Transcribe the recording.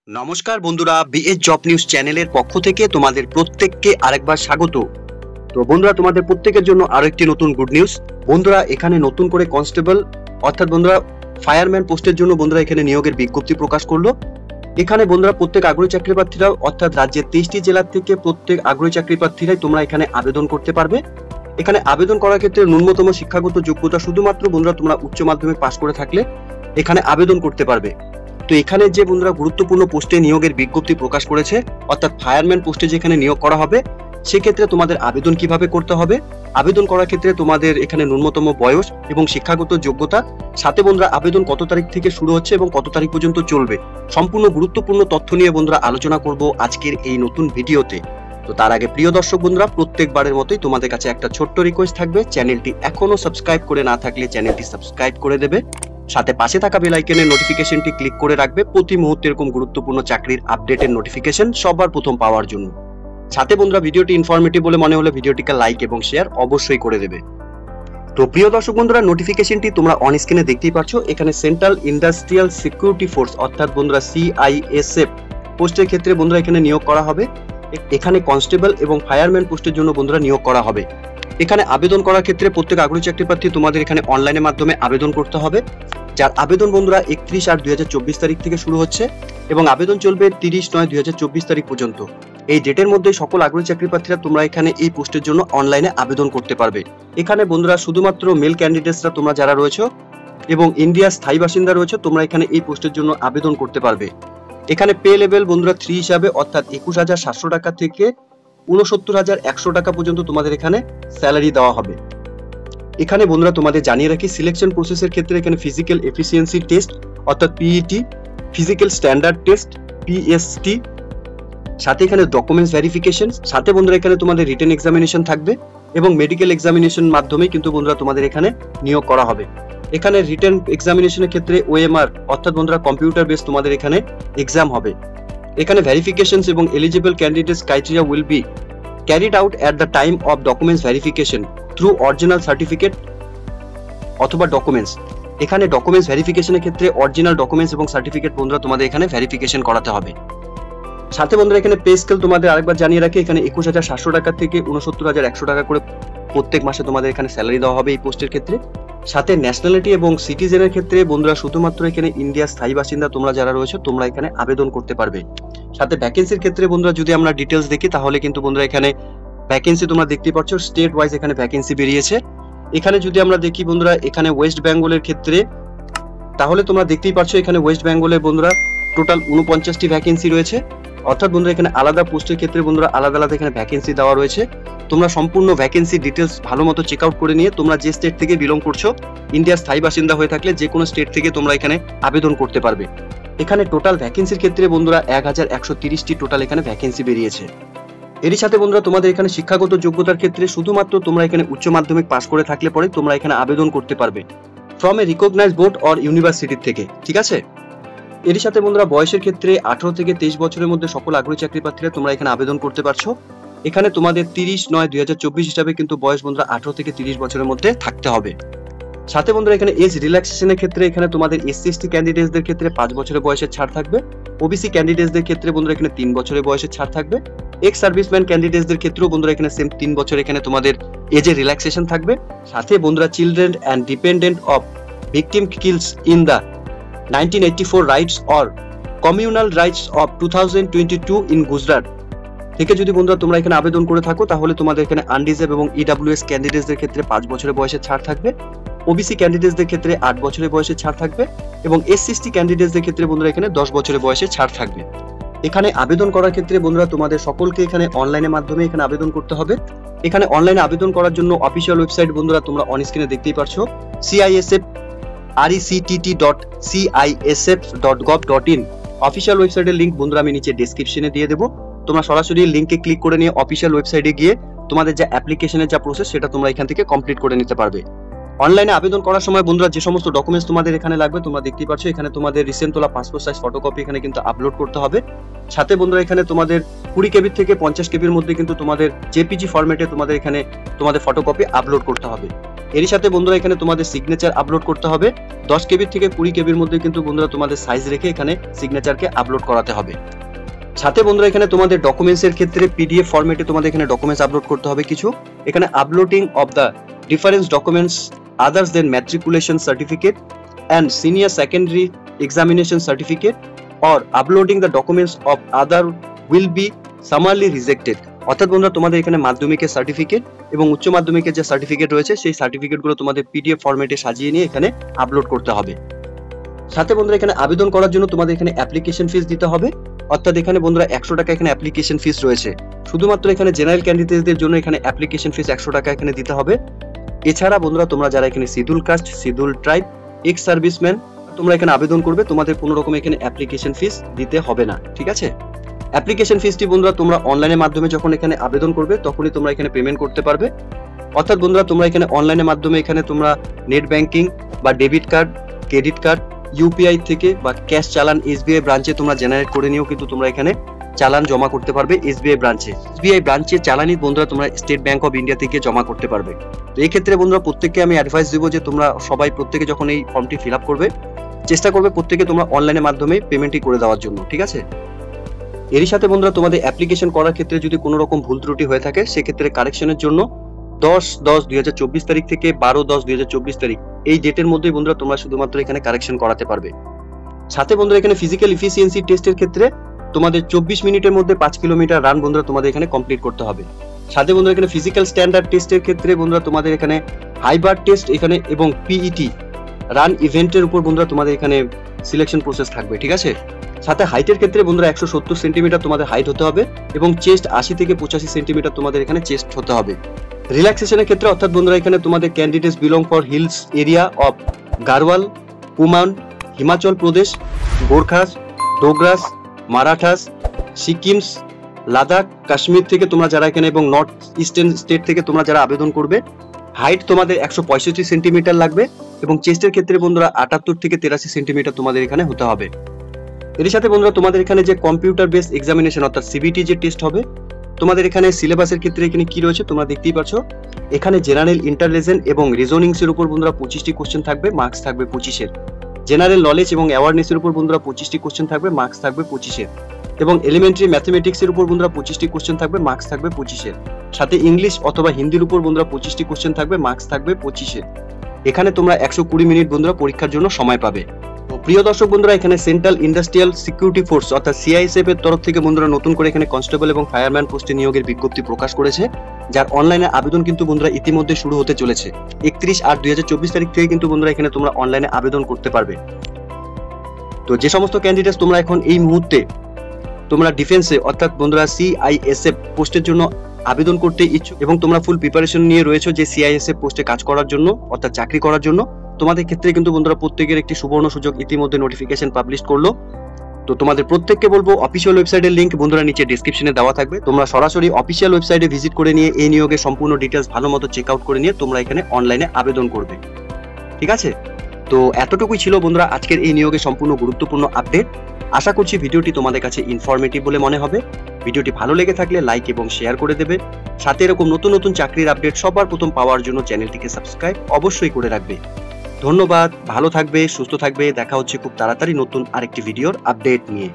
নমস্কার বন্ধুরা, BS job news চ্যানেলের পক্ষ থেকে তোমাদের প্রত্যেককে আরেকবার স্বাগত। তো বন্ধুরা, তোমাদের প্রত্যেকের জন্য আরো একটি নতুন গুড নিউজ। বন্ধুরা, এখানে নতুন করে কনস্টেবল অর্থাৎ বন্ধুরা ফায়ারম্যান পোস্টের জন্য বন্ধুরা এখানে নিয়োগের বিজ্ঞপ্তি প্রকাশ করলো। এখানে বন্ধুরা প্রত্যেক আগ্রহী চাকরি প্রার্থীরা অর্থাৎ রাজ্যের 23টি জেলা থেকে প্রত্যেক আগ্রহী চাকরি প্রার্থীরাই তোমরা এখানে আবেদন করতে পারবে। এখানে আবেদন করার ক্ষেত্রে ন্যূনতম শিক্ষাগত যোগ্যতা শুধুমাত্র বন্ধুরা তোমরা উচ্চ মাধ্যমিক পাশ করে থাকলে এখানে আবেদন করতে পারবে। তো এখানে যে বন্ধুরা গুরুত্বপূর্ণ পোস্টে নিয়োগের বিজ্ঞপ্তি প্রকাশ করেছে অর্থাৎ ফায়ারম্যান পোস্টে যেখানে নিয়োগ করা হবে, সেক্ষেত্রে তোমাদের আবেদন কিভাবে করতে হবে, আবেদন করার ক্ষেত্রে তোমাদের এখানে ন্যূনতম বয়স এবং শিক্ষাগত যোগ্যতা, সাথে বন্ধুরা আবেদন কত তারিখ থেকে শুরু হচ্ছে এবং কত তারিখ পর্যন্ত চলবে, সম্পূর্ণ গুরুত্বপূর্ণ তথ্য নিয়ে বন্ধুরা আলোচনা করব আজকের এই নতুন ভিডিওতে। তো তার আগে প্রিয় দর্শক বন্ধুরা, প্রত্যেকবারের মতোই তোমাদের কাছে একটা ছোট্ট রিকোয়েস্ট থাকবে, চ্যানেলটি এখনো সাবস্ক্রাইব করে না থাকলে চ্যানেলটি সাবস্ক্রাইব করে দেবে, সাথে পাশে থাকা বেল আইকনের নোটিফিকেশনটি ক্লিক করে রাখবে প্রতি মুহূর্তে এরকম গুরুত্বপূর্ণ চাকরির আপডেটের নোটিফিকেশন সবার প্রথম পাওয়ার জন্য। সাথে বন্ধুরা ভিডিওটি ইনফরমেটিভ বলে মনে হলে ভিডিওটিকে লাইক এবং শেয়ার অবশ্যই করে দেবে। তো প্রিয় দর্শক বন্ধুরা, নোটিফিকেশনটি তোমরা অন স্ক্রিনে দেখতেই পাচ্ছ। এখানে সেন্ট্রাল ইন্ডাস্ট্রিয়াল সিকিউরিটি ফোর্স অর্থাৎ বন্ধুরা CISF পোস্টের ক্ষেত্রে বন্ধুরা এখানে নিয়োগ করা হবে। এখানে কনস্টেবল এবং ফায়ারম্যান পোস্টের জন্য বন্ধুরা নিয়োগ করা হবে। এখানে আবেদন করার ক্ষেত্রে প্রত্যেক আগ্রহী চাকরি প্রার্থী তোমাদের এখানে অনলাইনের মাধ্যমে আবেদন করতে হবে, যার আবেদন বন্ধুরা 31/8/2024 তারিখ থেকে শুরু হচ্ছে এবং আবেদন চলবে 30/9/2024 তারিখ পর্যন্ত। এই ডেটের মধ্যে সকল আগ্রহী চাকরি প্রার্থীরা তোমরা এখানে এই পোস্টের জন্য অনলাইনে আবেদন করতে পারবে। এখানে বন্ধুরা শুধুমাত্র মেল ক্যান্ডিডেটসরা তোমরা যারা রয়েছে এবং ইন্ডিয়ার স্থায়ী বাসিন্দা রয়েছে তোমরা এখানে এই পোস্টের জন্য আবেদন করতে পারবে। এখানে পে লেভেল বন্ধুরা 3 হিসাবে অর্থাৎ 21,700 টাকা থেকে 69,100 টাকা পর্যন্ত তোমাদের এখানে স্যালারি দেওয়া হবে। এখানে বন্ধুরা তোমাদের জানিয়ে রাখি, সিলেকশন প্রসেসের ক্ষেত্রে এখানে ফিজিক্যাল এফিসিয়েন্সি টেস্ট অর্থাৎ PET, physical standard test PST, সাথে এখানে ডকুমেন্টস ভেরিফিকেশন, সাথে বন্ধুরা এখানে তোমাদের রিটেন এক্সামিনেশন থাকবে এবং মেডিকেল এক্সামিনেশন মাধ্যমে কিন্তু বন্ধুরা তোমাদের এখানে নিয়োগ করা হবে। এখানে রিটেন এক্সামিনেশনের ক্ষেত্রে OMR অর্থাৎ বন্ধুরা কম্পিউটার বেস তোমাদের এখানে এক্সাম হবে। এখানে ভেরিফিকেশনস এবং eligible candidates criteria will be carried out at the time of documents verification through original certificate অথবা ডকুমেন্টস। এখানে ডকুমেন্টস ভেরিফিকেশনের ক্ষেত্রে অরিজিনাল ডকুমেন্টস এবং সার্টিফিকেট বন্ধুরা তোমাদের এখানে ভেরিফিকেশন করাতে হবে। সাথে বন্ধুরা এখানে পে স্কেল তোমাদের আরেকবার জানিয়ে রাখি, এখানে 21,700 টাকা থেকে 69,100 টাকা করে প্রত্যেক মাসে তোমাদের এখানে স্যালারি দেওয়া হবে এই পোস্টের ক্ষেত্রে। সাথে ন্যাশনালিটি এবং সিটিজেনের ক্ষেত্রে বন্ধুরা শুধুমাত্র এখানে ইন্ডিয়ার স্থায়ী বাসিন্দা তোমরা যারা রয়েছে তোমরা এখানে আবেদন করতে পারবে। সাথে ভ্যাকেন্সির ক্ষেত্রে বন্ধুরা যদি আমরা ডিটেলস দেখি তাহলে কিন্তু বন্ধুরা এখানে ভ্যাকেন্সি তোমরা দেখতে পাচ্ছ স্টেট ওয়াইজ এখানে ভ্যাকেন্সি বেরিয়েছে। এখানে যদি আমরা দেখি বন্ধুরা এখানে ওয়েস্ট বেঙ্গলের ক্ষেত্রে তাহলে তোমরা দেখতেই পাচ্ছ এখানে ওয়েস্ট বেঙ্গলের বন্ধুরা টোটাল 49টি ভ্যাকেন্সি রয়েছে। অর্থাৎ বন্ধুরা এখানে আলাদা পোস্টের ক্ষেত্রে বন্ধুরা আলাদা আলাদা এখানে ভ্যাকেন্সি দেওয়া রয়েছে। তোমরা সম্পূর্ণ ভ্যাকেন্সি ডিটেলস ভালো মতো চেক আউট করে নিয়ে তোমরা যে স্টেট থেকে বিলং করছো, ইন্ডিয়ার স্থায়ী বাসিন্দা হয়ে থাকলে যে কোনো স্টেট থেকে তোমরা এখানে আবেদন করতে পারবে। এখানে টোটাল ভ্যাকেন্সির ক্ষেত্রে বন্ধুরা 1130টি টোটাল এখানে ভ্যাকেন্সি বেরিয়েছে। এরই সাথে বন্ধুরা তোমাদের এখানে শিক্ষাগত যোগ্যতার ক্ষেত্রে শুধুমাত্র তোমরা এখানে উচ্চ মাধ্যমিক পাশ করে থাকলে পরে তোমরা এখানে আবেদন করতে পারবে from a recognised board or university থেকে, ঠিক আছে। এরই সাথে বন্ধুরা বয়সের ক্ষেত্রে 18 থেকে 23 বছরের মধ্যে সকল আগ্রহী চাকরি প্রার্থীরা তোমরা এখানে আবেদন করতে পারছো। এখানে তোমাদের 30/9/2024 হিসাবে কিন্তু বয়স বন্ধুরা 18 থেকে 30 বছরের মধ্যে থাকতে হবে। সাথে বন্ধুরা এখানে এজ রিল্যাক্সেশনের ক্ষেত্রে এখানে তোমাদের SC/ST ক্যান্ডিডেটসদের ক্ষেত্রে 5 বছরের বয়সের ছাড় থাকবে। OBC ক্যান্ডিডেটসদের ক্ষেত্রে বন্ধুরা এখানে 3 বছরের বয়সের ছাড় থাকবে। এক্স সার্ভিসম্যান ক্যান্ডিডেটসদের ক্ষেত্রেও বন্ধুরা এখানে সেম 3 বছর এখানে তোমাদের এজের রিল্যাক্সেশন থাকবে। সাথে বন্ধুরা children and dependent of victim kills in the 1984 rights or communal rights of 2022 in Gujarat থেকে যদি বন্ধুরা তোমরা এখানে আবেদন করে থাকো তাহলে তোমাদের এখানে আনরিজার্ভ এবং EWS ক্যান্ডিডেটসদের ক্ষেত্রে 5 বছরের বয়সের ছাড় থাকবে। OBC ক্যান্ডিডেটসদের ক্ষেত্রে 8 বছরের বয়সের ছাড় থাকবে এবং SC/ST ক্যান্ডিডেটসদের ক্ষেত্রে বন্ধুরা এখানে 10 বছরের বয়সের ছাড় থাকবে। এখানে আবেদন করার ক্ষেত্রে বন্ধুরা তোমাদের সকলকে এখানে অনলাইনের মাধ্যমে এখানে আবেদন করতে হবে। এখানে অনলাইনে আবেদন করার জন্য অফিসিয়াল ওয়েবসাইট বন্ধুরা তোমরা অন স্ক্রিনে দেখতেই পাচ্ছ, CISF rectt.cisf.gov.in অফিসিয়াল ওয়েবসাইটের লিংক বন্ধুরা আমি নিচে ডেসক্রিপশনে দিয়ে দেবো। তোমরা সরাসরি লিংকে ক্লিক করে নিয়ে অফিসিয়াল ওয়েবসাইটে গিয়ে তোমাদের যে অ্যাপ্লিকেশনের যা প্রসেস সেটা তোমরা এখান থেকে কমপ্লিট করে নিতে পারবে। অনলাইনে আবেদন করার সময় বন্ধুরা যে সমস্ত ডকুমেন্টস তোমাদের এখানে লাগবে তোমরা দেখতেই পাচ্ছ, এখানে তোমাদের রিসেন্ট তোলা পাসপোর্ট সাইজ ফটোকপি এখানে কিন্তু আপলোড করতে হবে। সাথে বন্ধুরা এখানে তোমাদের 20 KB থেকে 50 KB মধ্যে কিন্তু তোমাদের JPG ফরম্যাটে তোমাদের এখানে তোমাদের ফটোকপি আপলোড করতে হবে। এর সাথে বন্ধুরা এখানে তোমাদের সিগনেচার আপলোড করতে হবে। 10 কেবি থেকে 20 কেবির মধ্যে কিন্তু বন্ধুরা তোমাদের সাইজ রেখে এখানে সিগনেচারকে আপলোড করাতে হবে। সাথে বন্ধুরা এখানে তোমাদের ডকুমেন্টসের ক্ষেত্রে পিডিএফ ফরম্যাটে তোমাদের এখানে ডকুমেন্টস আপলোড করতে হবে কিছু। এখানে uploading of the difference documents others than matriculation certificate and senior secondary examination certificate or uploading the documents of other will be summarily rejected। অর্থাৎ বন্ধুরা তোমাদের এখানে মাধ্যমিকের সার্টিফিকেট এবং উচ্চ মাধ্যমিকের যে সার্টিফিকেট রয়েছে সেই সার্টিফিকেটগুলো তোমাদের পিডিএফ ফরম্যাটে সাজিয়ে নিয়ে এখানে আপলোড করতে হবে। সাথে বন্ধুরা এখানে আবেদন করার জন্য তোমাদের এখানে অ্যাপ্লিকেশন ফিস দিতে হবে। অর্থাৎ এখানে বন্ধুরা 100 টাকা এখানে অ্যাপ্লিকেশন ফিস রয়েছে। শুধুমাত্র এখানে জেনারেল ক্যান্ডিডেটদের জন্য এখানে অ্যাপ্লিকেশন ফিস 100 টাকা এখানে দিতে হবে। এছাড়া বন্ধুরা তোমরা যারা এখানে schedule caste, schedule tribe, ex serviceman তোমরা এখানে আবেদন করবে, তোমাদের কোনো রকম এখানে অ্যাপ্লিকেশন ফিস দিতে হবে না, ঠিক আছে। অ্যাপ্লিকেশন ফিসটি বন্ধুরা তোমরা অনলাইনের মাধ্যমে যখন এখানে আবেদন করবে তখনই তোমরা এখানে পেমেন্ট করতে পারবে। অর্থাৎ বন্ধুরা তোমরা এখানে অনলাইনের মাধ্যমে এখানে তোমরা নেট ব্যাংকিং বা debit card, credit card, UPI থেকে বা ক্যাশ চালান এসবিআই ব্রাঞ্চে তোমরা জেনারেট করে নিয়েও কিন্তু তোমরা এখানে চালান জমা করতে পারবে এসবিআই ব্রাঞ্চে। এসবিআই ব্রাঞ্চে চালানই বন্ধুরা তোমরা স্টেট ব্যাংক অফ ইন্ডিয়া থেকে জমা করতে পারবে। তো এই ক্ষেত্রে বন্ধুরা প্রত্যেককে আমি অ্যাডভাইস দেবো যে তোমরা সবাই প্রত্যেকে যখন এই ফর্মটি ফিল আপ করবে চেষ্টা করবে প্রত্যেকে তোমরা অনলাইনের মাধ্যমে পেমেন্টই করে দেওয়ার জন্য, ঠিক আছে। এরই সাথে বন্ধুরা তোমাদের অ্যাপ্লিকেশন করার ক্ষেত্রে যদি কোনো রকম ভুল ত্রুটি হয়ে থাকে সেক্ষেত্রে কারেকশনের জন্য 10/10/2024 তারিখ থেকে 12/10/2024 তারিখ এই ডেটের মধ্যে বন্ধুরা তোমরা শুধুমাত্র এখানে কারেকশন করাতে পারবে। সাথে বন্ধুরা এখানে ফিজিক্যাল এফিসিয়েন্সি টেস্টের ক্ষেত্রে তোমাদের 24 মিনিটের মধ্যে 5 কিলোমিটার রান বন্ধুরা তোমাদের এখানে কমপ্লিট করতে হবে। সাথে বন্ধুরা এখানে ফিজিক্যাল স্ট্যান্ডার্ড টেস্টের ক্ষেত্রে বন্ধুরা তোমাদের এখানে হাইবার টেস্ট এখানে এবং পিইটি রান ইভেন্টের উপর বন্ধুরা তোমাদের এখানে সিলেকশন প্রসেস থাকবে, ঠিক আছে। সাথে হাইটের ক্ষেত্রে বন্ধুরা 170 সেন্টিমিটার তোমাদের হাইট হতে হবে এবং চেস্ট 80 থেকে 85 সেন্টিমিটার তোমাদের এখানে চেস্ট হতে হবে। রিল্যাক্সেশনের ক্ষেত্রে অর্থাৎ বন্ধুরা এখানে তোমাদের candidates belong for hills area of Garhwal, Kumaon, Himachal Pradesh, Gorkhas, Dogras, Marathas, Sikkims, Ladakh, Kashmir থেকে তোমরা যারা এখানে এবং নর্থ ইস্টার্ন স্টেট থেকে তোমরা যারা আবেদন করবে হাইট তোমাদের 165 সেন্টিমিটার লাগবে এবং চেস্টের ক্ষেত্রে বন্ধুরা 78 থেকে 83 সেন্টিমিটার তোমাদের এখানে হতে হবে। এর সাথে বন্ধুরা তোমাদের এখানে যে কম্পিউটার বেস এক্সামিনেশন অর্থাৎ সিবিটি যে টেস্ট হবে তোমাদের এখানে সিলেবাসের ক্ষেত্রে এখানে কি রয়েছে তোমরা দেখতেই পাচ্ছ। এখানে জেনারেল ইন্টেলিজেন্স এবং রিজনিংস এর উপর বন্ধুরা 25টি কোশ্চেন থাকবে, মার্কস থাকবে 25 এর। জেনারেল নলেজ এবং অ্যাওয়ারনেস এর উপর বন্ধুরা 25টি কোশ্চেন থাকবে, মার্কস থাকবে 25 এর। এবং এলিমেন্টারি ম্যাথমেটিক্স এর উপর বন্ধুরা 25টি কোশ্চেন থাকবে, মার্কস থাকবে 25 এর। সাথে ইংলিশ অথবা হিন্দির উপর বন্ধুরা 25টি কোশ্চেন থাকবে, মার্কস থাকবে 25 এর। এখানে তোমরা 120 মিনিট বন্ধুরা পরীক্ষার জন্য সময় পাবে। প্রিয় দর্শক বন্ধুরা এখানে সেন্ট্রাল ইন্ডাস্ট্রিয়াল সিকিউরিটি ফোর্স অর্থাৎ সিআইএসএফ এর তরফ থেকে বন্ধুরা নতুন করে এখানে কনস্টেবল এবং ফায়ারম্যান পোস্টে নিয়োগের বিজ্ঞপ্তি প্রকাশ করেছে, যার অনলাইনে আবেদন কিন্তু বন্ধুরা ইতিমধ্যে শুরু হতে চলেছে। 31/8/2024 তারিখ থেকে কিন্তু বন্ধুরা এখানে তোমরা অনলাইনে আবেদন করতে পারবে। তো যে সমস্ত ক্যান্ডিডেটস তোমরা এখন এই মুহূর্তে তোমরা ডিফেন্সে অর্থাৎ বন্ধুরা সিআইএসএফ পোস্টের জন্য আবেদন করতে ইচ্ছুক এবং তোমরা ফুল প্রিপারেশন নিয়ে রয়েছো যে সিআইএসএফ পোস্টে কাজ করার জন্য অর্থাৎ চাকরি করার জন্য, তোমাদের ক্ষেত্রে কিন্তু বন্ধুরা প্রত্যেকের একটি সুবর্ণ সুযোগ ইতিমধ্যে নোটিফিকেশন পাবলিশ করলো। তো তোমাদের প্রত্যেককে বলবো অফিসিয়াল ওয়েবসাইটের লিংক বন্ধুরা নিচে ডেসক্রিপশনে দেওয়া থাকবে, তোমরা সরাসরি অফিসিয়াল ওয়েবসাইটে ভিজিট করে নিয়ে এই নিয়োগের সম্পূর্ণ ডিটেলস ভালো মতো চেক আউট করে নিয়ে তোমরা এখানে অনলাইনে আবেদন করবে, ঠিক আছে। তো এতটুকুই ছিল বন্ধুরা আজকের এই নিয়োগের সম্পূর্ণ গুরুত্বপূর্ণ আপডেট। আশা করছি ভিডিওটি তোমাদের কাছে ইনফরমেটিভ বলে মনে হবে। ভিডিওটি ভালো লেগে থাকলে লাইক এবং শেয়ার করে দেবে। সাথে এরকম নতুন নতুন চাকরির আপডেট সবার প্রথম পাওয়ার জন্য চ্যানেলটিকে সাবস্ক্রাইব অবশ্যই করে রাখবে। ধন্যবাদ, ভালো থাকবে, সুস্থ থাকবে। দেখা হচ্ছে খুব তাড়াতাড়ি নতুন আরেকটি ভিডিওর আপডেট নিয়ে।